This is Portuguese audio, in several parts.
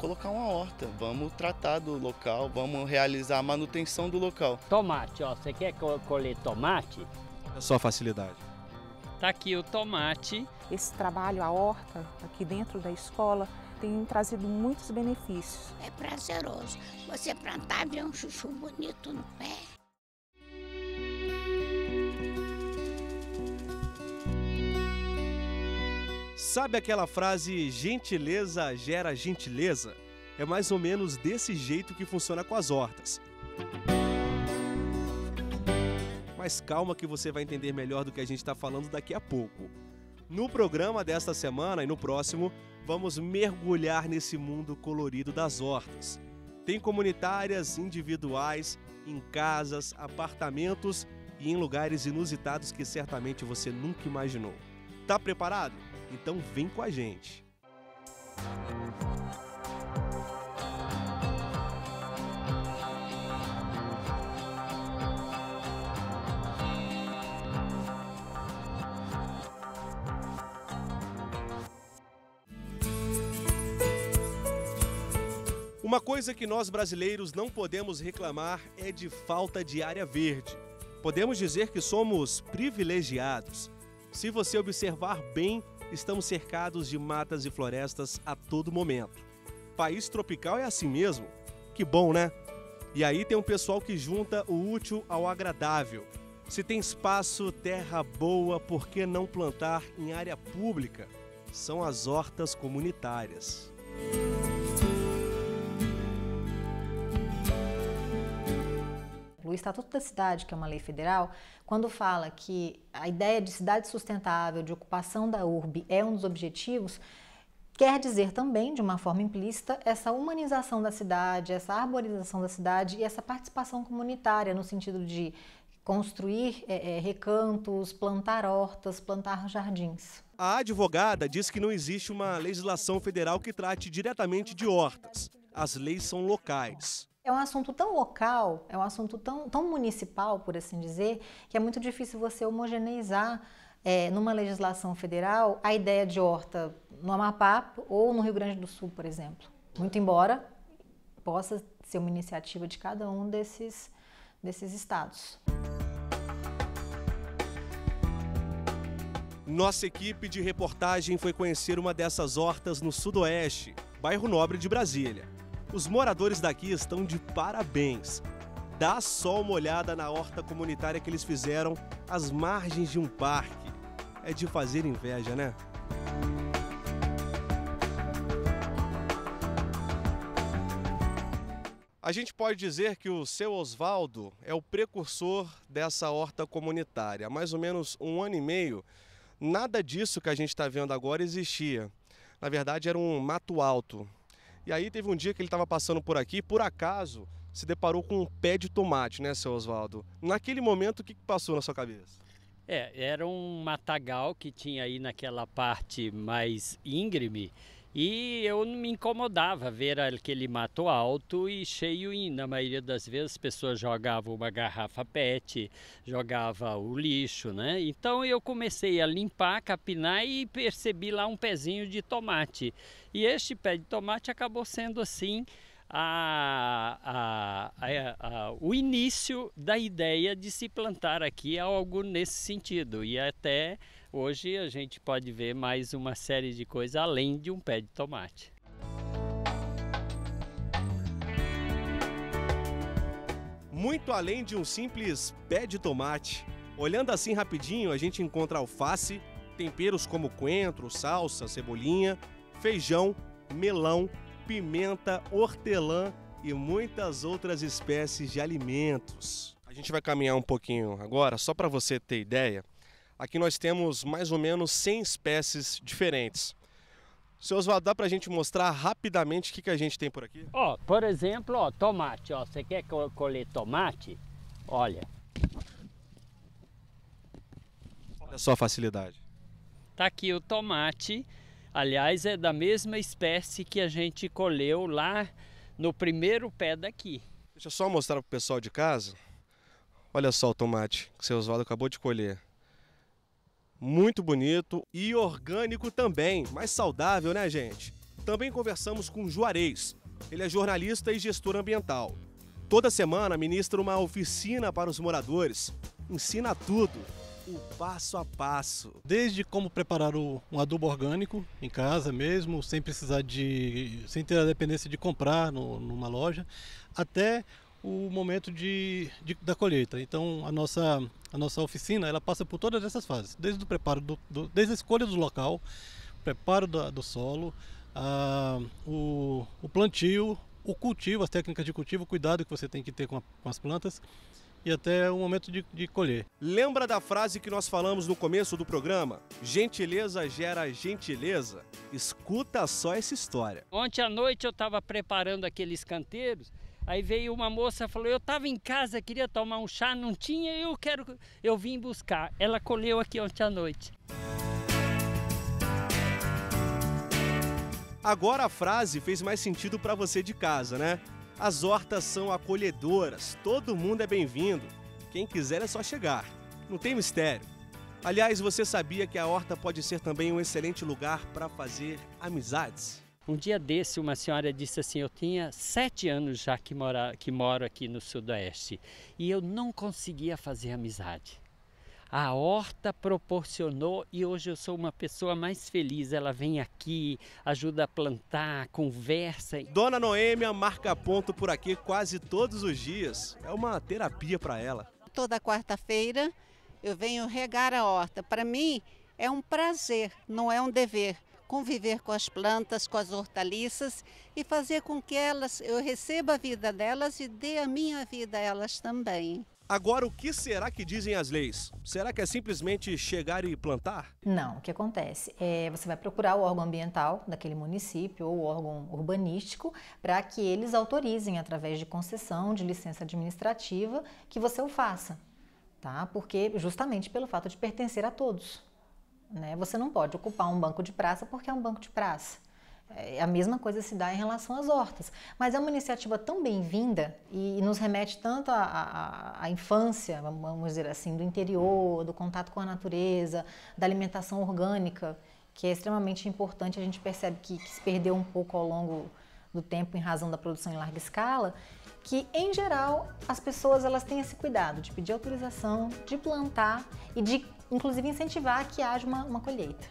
colocar uma horta, vamos tratar do local, vamos realizar a manutenção do local. Tomate, ó, você quer colher tomate? É só facilidade. Tá aqui o tomate. Esse trabalho, a horta, aqui dentro da escola, tem trazido muitos benefícios. É prazeroso você plantar, ver um chuchu bonito no pé. Sabe aquela frase, gentileza gera gentileza? É mais ou menos desse jeito que funciona com as hortas. Mas calma que você vai entender melhor do que a gente está falando daqui a pouco. No programa desta semana e no próximo, vamos mergulhar nesse mundo colorido das hortas. Tem comunitárias, individuais, em casas, apartamentos e em lugares inusitados que certamente você nunca imaginou. Tá preparado? Então vem com a gente. Uma coisa que nós brasileiros não podemos reclamar é de falta de área verde. Podemos dizer que somos privilegiados. Se você observar bem, estamos cercados de matas e florestas a todo momento. País tropical é assim mesmo. Que bom, né? E aí tem um pessoal que junta o útil ao agradável. Se tem espaço, terra boa, por que não plantar em área pública? São as hortas comunitárias. O Estatuto da Cidade, que é uma lei federal, quando fala que a ideia de cidade sustentável, de ocupação da urbe é um dos objetivos, quer dizer também, de uma forma implícita, essa humanização da cidade, essa arborização da cidade e essa participação comunitária, no sentido de construir recantos, plantar hortas, plantar jardins. A advogada diz que não existe uma legislação federal que trate diretamente de hortas. As leis são locais. É um assunto tão local, é um assunto tão municipal, por assim dizer, que é muito difícil você homogeneizar numa legislação federal a ideia de horta no Amapá ou no Rio Grande do Sul, por exemplo. Muito embora possa ser uma iniciativa de cada um desses estados. Nossa equipe de reportagem foi conhecer uma dessas hortas no Sudoeste, bairro Nobre de Brasília. Os moradores daqui estão de parabéns. Dá só uma olhada na horta comunitária que eles fizeram às margens de um parque. É de fazer inveja, né? A gente pode dizer que o seu Osvaldo é o precursor dessa horta comunitária. Há mais ou menos 1 ano e meio, nada disso que a gente está vendo agora existia. Na verdade, era um mato alto. E aí teve um dia que ele estava passando por aqui, por acaso, se deparou com um pé de tomate, né, seu Osvaldo? Naquele momento, o que passou na sua cabeça? Era um matagal que tinha aí naquela parte mais íngreme e eu não me incomodava ver aquele mato alto e cheio, e na maioria das vezes as pessoas jogavam uma garrafa PET, jogava o lixo, né? Então eu comecei a limpar, capinar e percebi lá um pezinho de tomate. E este pé de tomate acabou sendo assim o início da ideia de se plantar aqui algo nesse sentido. E até hoje a gente pode ver mais uma série de coisas além de um pé de tomate. Muito além de um simples pé de tomate. Olhando assim rapidinho, a gente encontra alface, temperos como coentro, salsa, cebolinha, feijão, melão, pimenta, hortelã e muitas outras espécies de alimentos. A gente vai caminhar um pouquinho agora, só para você ter ideia. Aqui nós temos mais ou menos 100 espécies diferentes. Seu Osvaldo, dá para a gente mostrar rapidamente o que a gente tem por aqui? Ó, por exemplo, ó, tomate. Ó, você quer colher tomate? Olha. Olha só a facilidade. Tá aqui o tomate. Aliás, é da mesma espécie que a gente colheu lá no primeiro pé daqui. Deixa eu só mostrar para o pessoal de casa. Olha só o tomate que o seu Osvaldo acabou de colher. Muito bonito e orgânico também, mais saudável, né, gente? Também conversamos com Juarez. Ele é jornalista e gestor ambiental. Toda semana ministra uma oficina para os moradores. Ensina tudo, o passo a passo. Desde como preparar um adubo orgânico em casa mesmo, sem sem ter a dependência de comprar numa loja, até o momento da colheita. Então a nossa oficina ela passa por todas essas fases, desde o preparo desde a escolha do local, preparo do solo, o plantio, o cultivo, as técnicas de cultivo, o cuidado que você tem que ter com as plantas e até o momento de colher. Lembra da frase que nós falamos no começo do programa? Gentileza gera gentileza? Escuta só essa história. Ontem à noite eu estava preparando aqueles canteiros, aí veio uma moça e falou, eu estava em casa, queria tomar um chá, não tinha, eu vim buscar. Ela colheu aqui ontem à noite. Agora a frase fez mais sentido para você de casa, né? As hortas são acolhedoras, todo mundo é bem-vindo. Quem quiser é só chegar, não tem mistério. Aliás, você sabia que a horta pode ser também um excelente lugar para fazer amizades? Um dia desse, uma senhora disse assim, eu tinha 7 anos já que moro aqui no Sudoeste e eu não conseguia fazer amizade. A horta proporcionou e hoje eu sou uma pessoa mais feliz. Ela vem aqui, ajuda a plantar, conversa. Dona Noêmia marca ponto por aqui quase todos os dias. É uma terapia para ela. Toda quarta-feira eu venho regar a horta. Para mim é um prazer, não é um dever. Conviver com as plantas, com as hortaliças e fazer com que eu receba a vida delas e dê a minha vida a elas também. Agora, o que será que dizem as leis? Será que é simplesmente chegar e plantar? Não, o que acontece? Você vai procurar o órgão ambiental daquele município ou o órgão urbanístico para que eles autorizem, através de concessão, de licença administrativa, que você o faça, tá? Porque justamente pelo fato de pertencer a todos, né? Você não pode ocupar um banco de praça porque é um banco de praça. A mesma coisa se dá em relação às hortas, mas é uma iniciativa tão bem-vinda e nos remete tanto à infância, vamos dizer assim, do interior, do contato com a natureza, da alimentação orgânica, que é extremamente importante. A gente percebe que se perdeu um pouco ao longo do tempo em razão da produção em larga escala, que em geral as pessoas elas têm esse cuidado de pedir autorização, de plantar e de inclusive incentivar que haja uma colheita.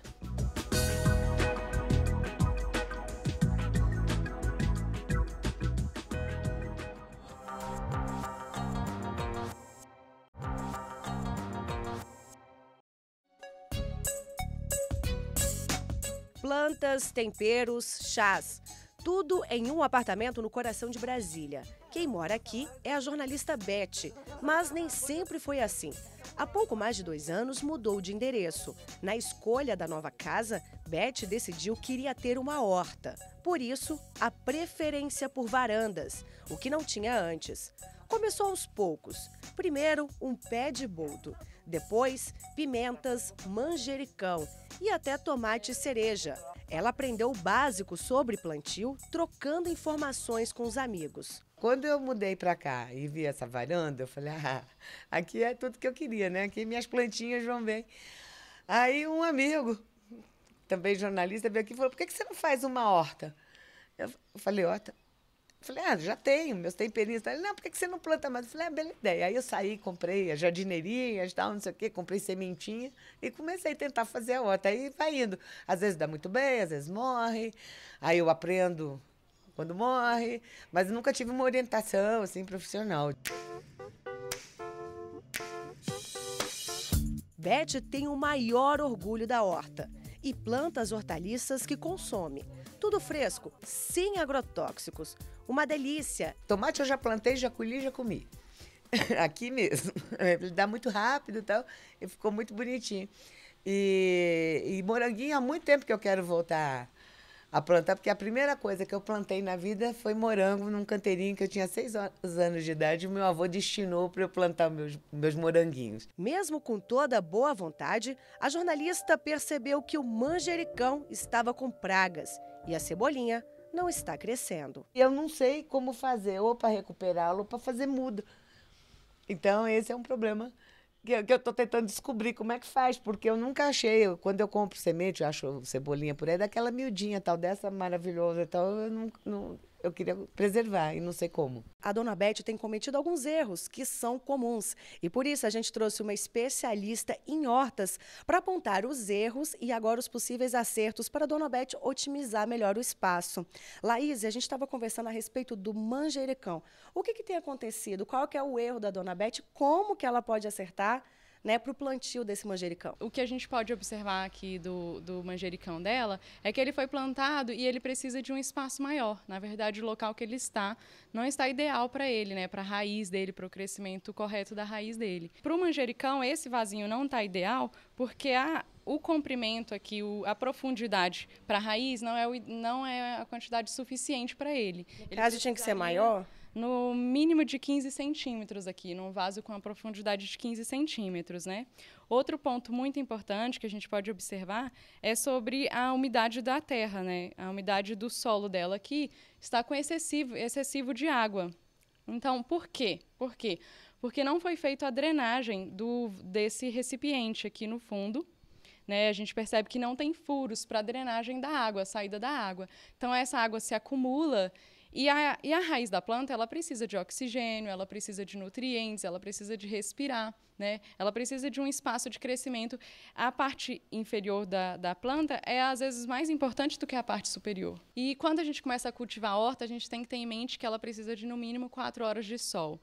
Plantas, temperos, chás, tudo em um apartamento no coração de Brasília. Quem mora aqui é a jornalista Beth, mas nem sempre foi assim. Há pouco mais de 2 anos mudou de endereço. Na escolha da nova casa, Beth decidiu que iria ter uma horta. Por isso, a preferência por varandas, o que não tinha antes. Começou aos poucos. Primeiro, um pé de boldo. Depois, pimentas, manjericão e até tomate cereja. Ela aprendeu o básico sobre plantio, trocando informações com os amigos. Quando eu mudei para cá e vi essa varanda, eu falei, aqui é tudo que eu queria, né? Aqui minhas plantinhas vão bem. Aí um amigo, também jornalista, veio aqui e falou, por que você não faz uma horta? Eu falei, horta? Eu falei, já tenho, meus temperinhos. Ele, não, por que você não planta mais? Eu falei, bela ideia. Aí eu saí, comprei as jardineirinhas, tal, não sei o quê, comprei sementinha e comecei a tentar fazer a horta. Aí vai indo. Às vezes dá muito bem, às vezes morre. Aí eu aprendo quando morre, mas eu nunca tive uma orientação assim profissional. Beth tem o maior orgulho da horta e planta as hortaliças que consome. Tudo fresco, sem agrotóxicos. Uma delícia. Tomate eu já plantei, já colhi, já comi. Aqui mesmo. Ele dá muito rápido e tal, e ficou muito bonitinho. E moranguinho, há muito tempo que eu quero voltar a plantar, porque a primeira coisa que eu plantei na vida foi morango num canteirinho que eu tinha 6 anos de idade e o meu avô destinou para eu plantar meus moranguinhos. Mesmo com toda a boa vontade, a jornalista percebeu que o manjericão estava com pragas e a cebolinha não está crescendo. Eu não sei como fazer, ou para recuperá-lo, ou para fazer muda. Então, esse é um problema que eu estou tentando descobrir como é que faz, porque eu nunca achei. Quando eu compro semente, eu acho cebolinha por aí, daquela miudinha, tal, dessa maravilhosa e tal, eu queria preservar e não sei como. A dona Beth tem cometido alguns erros que são comuns e por isso a gente trouxe uma especialista em hortas para apontar os erros e agora os possíveis acertos para a dona Beth otimizar melhor o espaço. Laís, a gente estava conversando a respeito do manjericão. O que tem acontecido? Qual que é o erro da dona Beth? Como que ela pode acertar, né, para o plantio desse manjericão? O que a gente pode observar aqui do manjericão dela é que ele foi plantado e ele precisa de um espaço maior. Na verdade, o local que ele está não está ideal para ele, né, para a raiz dele, para o crescimento correto da raiz dele. Para o manjericão, esse vasinho não está ideal porque o comprimento aqui, a profundidade para a raiz não é a quantidade suficiente para ele. No caso, tinha que ser maior? No mínimo de 15 centímetros aqui, num vaso com a profundidade de 15 centímetros, né? Outro ponto muito importante que a gente pode observar é sobre a umidade da terra, né? A umidade do solo dela aqui está com excessivo de água. Então, por quê? Por quê? Porque não foi feita a drenagem desse recipiente aqui no fundo, né? A gente percebe que não tem furos para a drenagem da água, a saída da água. Então, essa água se acumula. E a raiz da planta, ela precisa de oxigênio, ela precisa de nutrientes, ela precisa de respirar, né? Ela precisa de um espaço de crescimento. A parte inferior da planta é, às vezes, mais importante do que a parte superior. E quando a gente começa a cultivar a horta, a gente tem que ter em mente que ela precisa de, no mínimo, 4 horas de sol.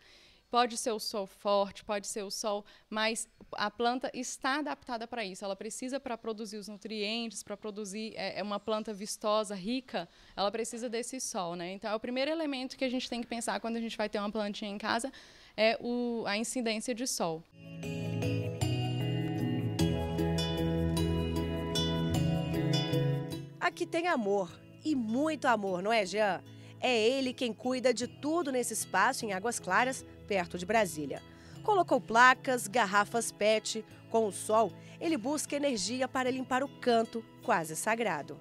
Pode ser o sol forte, pode ser o sol, mas a planta está adaptada para isso. Ela precisa, para produzir os nutrientes, para produzir uma planta vistosa, rica, ela precisa desse sol, né? Então, é o primeiro elemento que a gente tem que pensar quando a gente vai ter uma plantinha em casa, é a incidência de sol. Aqui tem amor, e muito amor, não é, Jean? É ele quem cuida de tudo nesse espaço em Águas Claras, perto de Brasília. Colocou placas, garrafas PET. Com o sol, ele busca energia para limpar o canto, quase sagrado.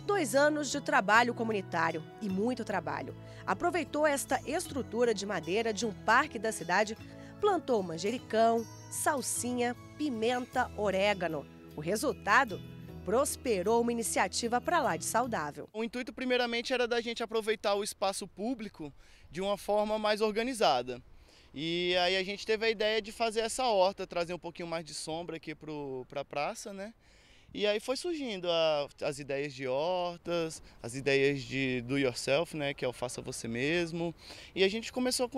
Dois anos de trabalho comunitário e muito trabalho. Aproveitou esta estrutura de madeira de um parque da cidade, plantou manjericão, salsinha, pimenta, orégano. O resultado? Prosperou uma iniciativa para lá de saudável. O intuito, primeiramente, era da gente aproveitar o espaço público de uma forma mais organizada. E aí a gente teve a ideia de fazer essa horta, trazer um pouquinho mais de sombra aqui para a praça, né? E aí foi surgindo as ideias de hortas, as ideias de do yourself, né? Que é o faça você mesmo. E a gente começou a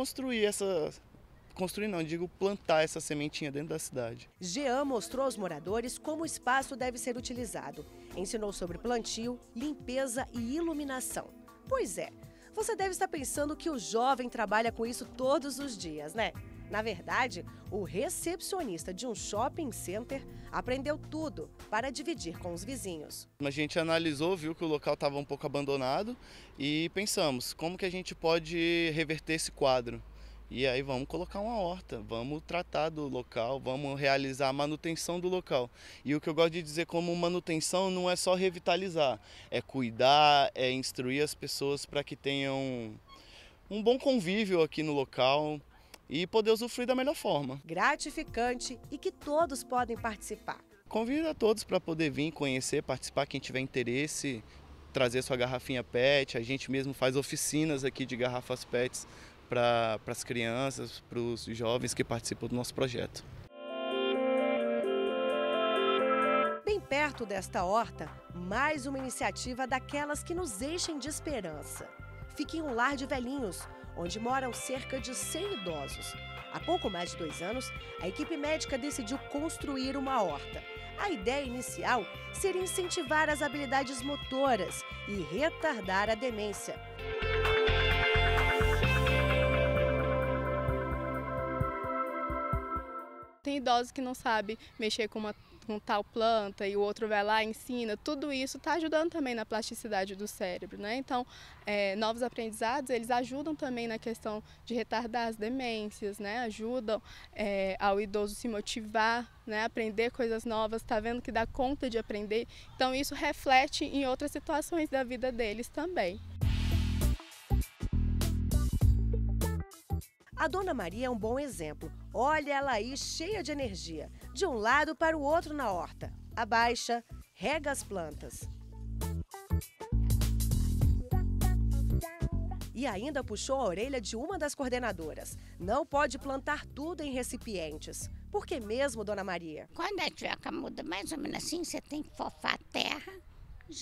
plantar essa sementinha dentro da cidade. Jean mostrou aos moradores como o espaço deve ser utilizado. Ensinou sobre plantio, limpeza e iluminação. Pois é, você deve estar pensando que o jovem trabalha com isso todos os dias, né? Na verdade, o recepcionista de um shopping center aprendeu tudo para dividir com os vizinhos. A gente analisou, viu que o local estava um pouco abandonado e pensamos, como que a gente pode reverter esse quadro? E aí vamos colocar uma horta, vamos tratar do local, vamos realizar a manutenção do local. E o que eu gosto de dizer como manutenção não é só revitalizar, é cuidar, é instruir as pessoas para que tenham um bom convívio aqui no local e poder usufruir da melhor forma. Gratificante e que todos podem participar. Convido a todos para poder vir, conhecer, participar, quem tiver interesse, trazer sua garrafinha PET. A gente mesmo faz oficinas aqui de garrafas PETs para as crianças, para os jovens que participam do nosso projeto. Bem perto desta horta, mais uma iniciativa daquelas que nos enchem de esperança. Fica em um lar de velhinhos, onde moram cerca de 100 idosos. Há pouco mais de 2 anos, a equipe médica decidiu construir uma horta. A ideia inicial seria incentivar as habilidades motoras e retardar a demência. Tem idosos que não sabem mexer com tal planta e o outro vai lá e ensina. Tudo isso está ajudando também na plasticidade do cérebro, né? Então, novos aprendizados, eles ajudam também na questão de retardar as demências, né? Ajudam ao idoso se motivar, né? Aprender coisas novas, tá vendo que dá conta de aprender. Então, isso reflete em outras situações da vida deles também. A Dona Maria é um bom exemplo. Olha ela aí, cheia de energia. De um lado para o outro na horta. Abaixa, rega as plantas. E ainda puxou a orelha de uma das coordenadoras. Não pode plantar tudo em recipientes. Por que mesmo, Dona Maria? Quando a tioca muda mais ou menos assim, você tem que fofar a terra.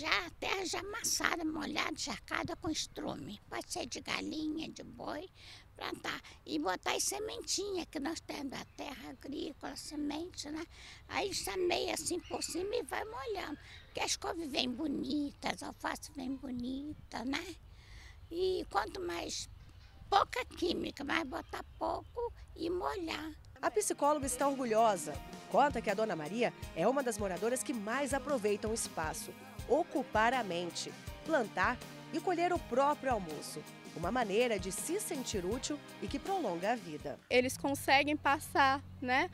A terra já amassada, molhada, encharcada com estrume. Pode ser de galinha, de boi, plantar. E botar as sementinhas que nós temos da terra agrícola, semente, né? Aí semeia assim por cima e vai molhando. Porque as couves vêm bonitas, as alfaces vêm bonitas, né? E quanto mais, pouca química, mais botar pouco e molhar. A psicóloga está orgulhosa. Conta que a Dona Maria é uma das moradoras que mais aproveitam o espaço. Ocupar a mente, plantar e colher o próprio almoço. Uma maneira de se sentir útil e que prolonga a vida. Eles conseguem passar, né,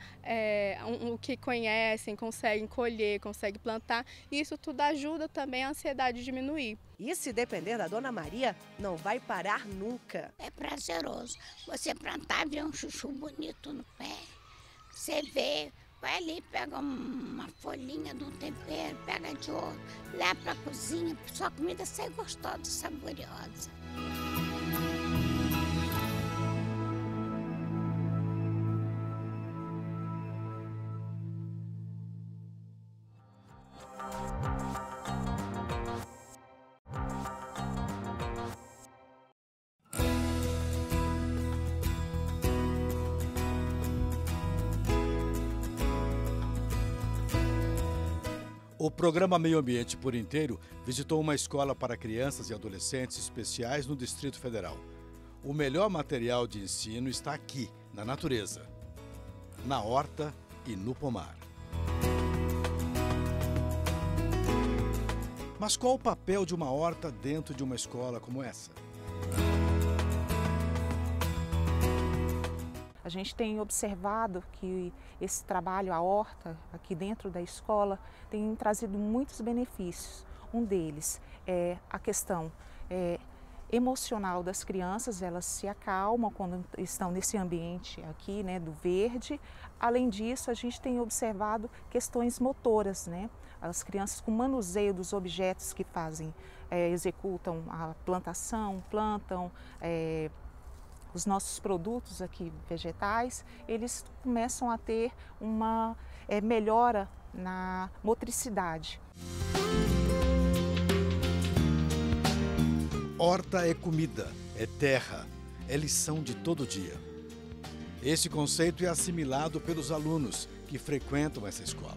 o que conhecem, conseguem colher, conseguem plantar. E isso tudo ajuda também a ansiedade a diminuir. E se depender da Dona Maria, não vai parar nunca. É prazeroso. Você plantar, ver um chuchu bonito no pé. Você vê, vai ali, pega uma folhinha de um tempero, pega de outro, leva para a cozinha, sua comida sai gostosa, saboriosa. O programa Meio Ambiente por Inteiro visitou uma escola para crianças e adolescentes especiais no Distrito Federal. O melhor material de ensino está aqui, na natureza, na horta e no pomar. Mas qual o papel de uma horta dentro de uma escola como essa? A gente tem observado que esse trabalho, a horta, aqui dentro da escola, tem trazido muitos benefícios. Um deles é a questão emocional das crianças, elas se acalmam quando estão nesse ambiente aqui, né, do verde. Além disso, a gente tem observado questões motoras, né? As crianças com manuseio dos objetos que fazem, executam a plantação, plantam, os nossos produtos aqui vegetais, eles começam a ter uma melhora na motricidade. Horta é comida, é terra, é lição de todo dia. Esse conceito é assimilado pelos alunos que frequentam essa escola.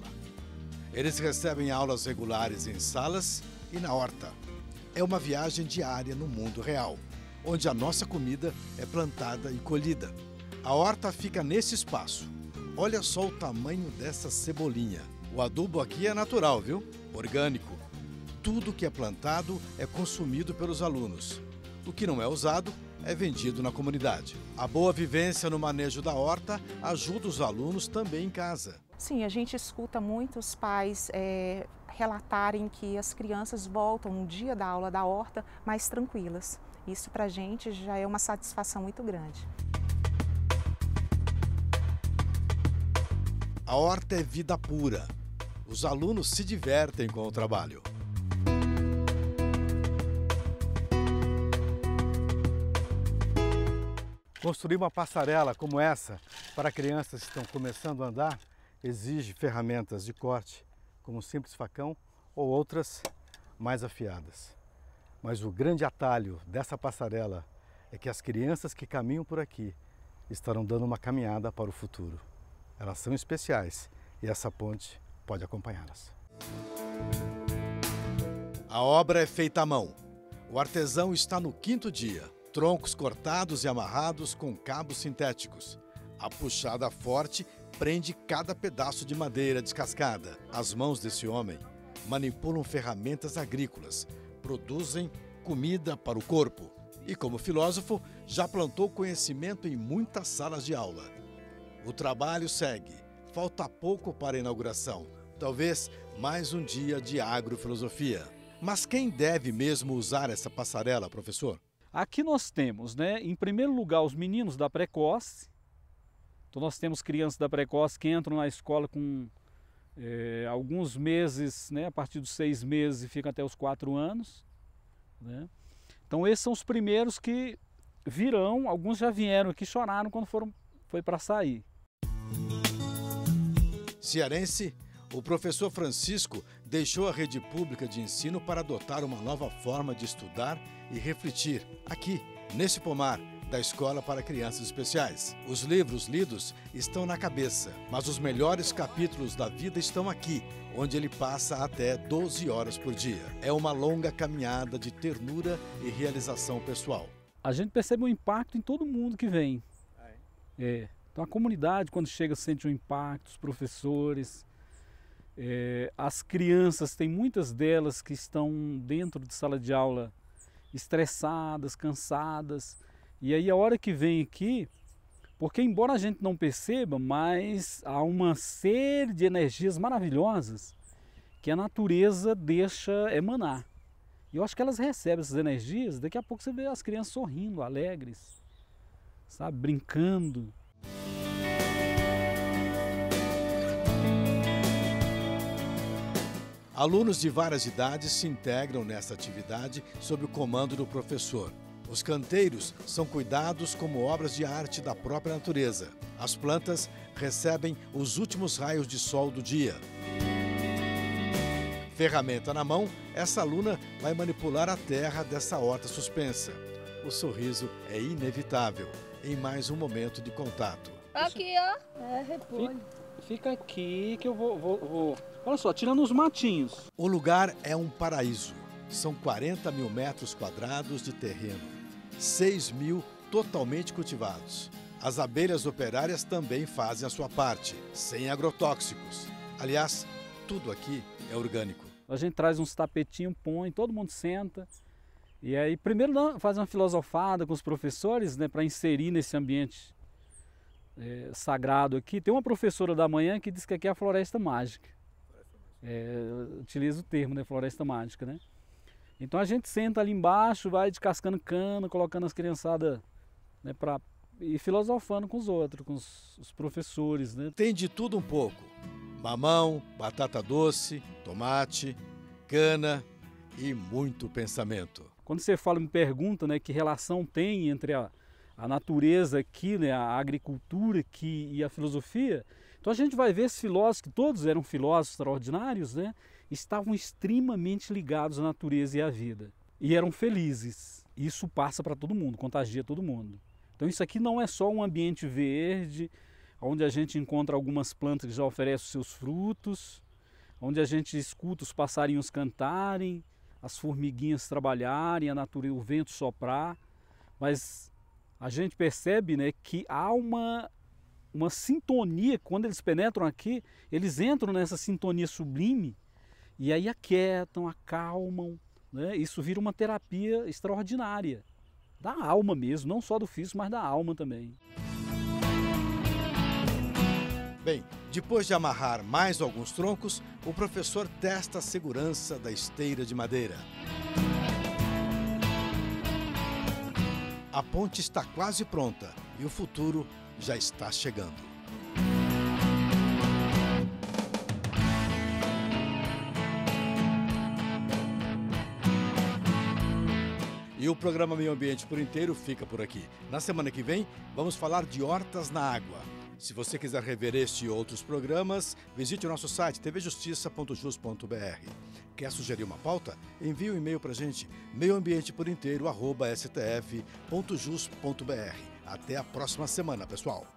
Eles recebem aulas regulares em salas e na horta. É uma viagem diária no mundo real, onde a nossa comida é plantada e colhida. A horta fica nesse espaço. Olha só o tamanho dessa cebolinha. O adubo aqui é natural, viu? Orgânico. Tudo que é plantado é consumido pelos alunos. O que não é usado é vendido na comunidade. A boa vivência no manejo da horta ajuda os alunos também em casa. Sim, a gente escuta muitos pais relatarem que as crianças voltam no dia da aula da horta mais tranquilas. Isso para a gente já é uma satisfação muito grande. A horta é vida pura. Os alunos se divertem com o trabalho. Construir uma passarela como essa para crianças que estão começando a andar exige ferramentas de corte, como um simples facão ou outras mais afiadas. Mas o grande atalho dessa passarela é que as crianças que caminham por aqui estarão dando uma caminhada para o futuro. Elas são especiais e essa ponte pode acompanhá-las. A obra é feita à mão. O artesão está no 5º dia. Troncos cortados e amarrados com cabos sintéticos. A puxada forte prende cada pedaço de madeira descascada. As mãos desse homem manipulam ferramentas agrícolas, produzem comida para o corpo. E como filósofo, já plantou conhecimento em muitas salas de aula. O trabalho segue. Falta pouco para a inauguração. Talvez mais um dia de agrofilosofia. Mas quem deve mesmo usar essa passarela, professor? Aqui nós temos, né, em primeiro lugar, os meninos da precoce. Então nós temos crianças da precoce que entram na escola com alguns meses, né, a partir dos 6 meses e ficam até os 4 anos. Né? Então esses são os primeiros que virão, alguns já vieram aqui, choraram quando foi para sair. Cearense, o professor Francisco deixou a rede pública de ensino para adotar uma nova forma de estudar e refletir aqui, nesse pomar da Escola para Crianças Especiais. Os livros lidos estão na cabeça, mas os melhores capítulos da vida estão aqui, onde ele passa até 12 horas por dia. É uma longa caminhada de ternura e realização pessoal. A gente percebe um impacto em todo mundo que vem. Então a comunidade, quando chega, sente um impacto, os professores, as crianças, tem muitas delas que estão dentro de sala de aula estressadas, cansadas. E aí a hora que vem aqui, porque embora a gente não perceba, mas há uma série de energias maravilhosas que a natureza deixa emanar. E eu acho que elas recebem essas energias, daqui a pouco você vê as crianças sorrindo, alegres, sabe, brincando. Alunos de várias idades se integram nesta atividade sob o comando do professor. Os canteiros são cuidados como obras de arte da própria natureza. As plantas recebem os últimos raios de sol do dia. Ferramenta na mão, essa aluna vai manipular a terra dessa horta suspensa. O sorriso é inevitável em mais um momento de contato. Aqui, ó. É repolho. Fica aqui que eu vou... Olha só, tirando os matinhos. O lugar é um paraíso. São 40 mil metros quadrados de terreno. 6 mil totalmente cultivados. As abelhas operárias também fazem a sua parte, sem agrotóxicos. Aliás, tudo aqui é orgânico. A gente traz uns tapetinhos, põe, todo mundo senta. E aí, primeiro faz uma filosofada com os professores, né, para inserir nesse ambiente sagrado aqui. Tem uma professora da manhã que diz que aqui é a floresta mágica. Utiliza o termo, né, floresta mágica, né? Então a gente senta ali embaixo, vai descascando cana, colocando as criançadas, né, e filosofando com os outros, com os professores, né? Tem de tudo um pouco. Mamão, batata doce, tomate, cana e muito pensamento. Quando você fala, me pergunta, né, que relação tem entre a natureza aqui, né, a agricultura aqui e a filosofia, então a gente vai ver esses filósofos, que todos eram filósofos extraordinários, né, estavam extremamente ligados à natureza e à vida. E eram felizes. Isso passa para todo mundo, contagia todo mundo. Então isso aqui não é só um ambiente verde, onde a gente encontra algumas plantas que já oferecem os seus frutos, onde a gente escuta os passarinhos cantarem, as formiguinhas trabalharem, a natureza, o vento soprar, mas a gente percebe, né, que há uma sintonia. Quando eles penetram aqui, eles entram nessa sintonia sublime e aí aquietam, acalmam, né? Isso vira uma terapia extraordinária, da alma mesmo, não só do físico, mas da alma também. Bem, depois de amarrar mais alguns troncos, o professor testa a segurança da esteira de madeira. A ponte está quase pronta e o futuro já está chegando. E o programa Meio Ambiente por Inteiro fica por aqui. Na semana que vem, vamos falar de hortas na água. Se você quiser rever este e outros programas, visite o nosso site tvjustiça.jus.br. Quer sugerir uma pauta? Envie um e-mail para a gente, meioambienteporinteiro@stf.jus.br. Até a próxima semana, pessoal!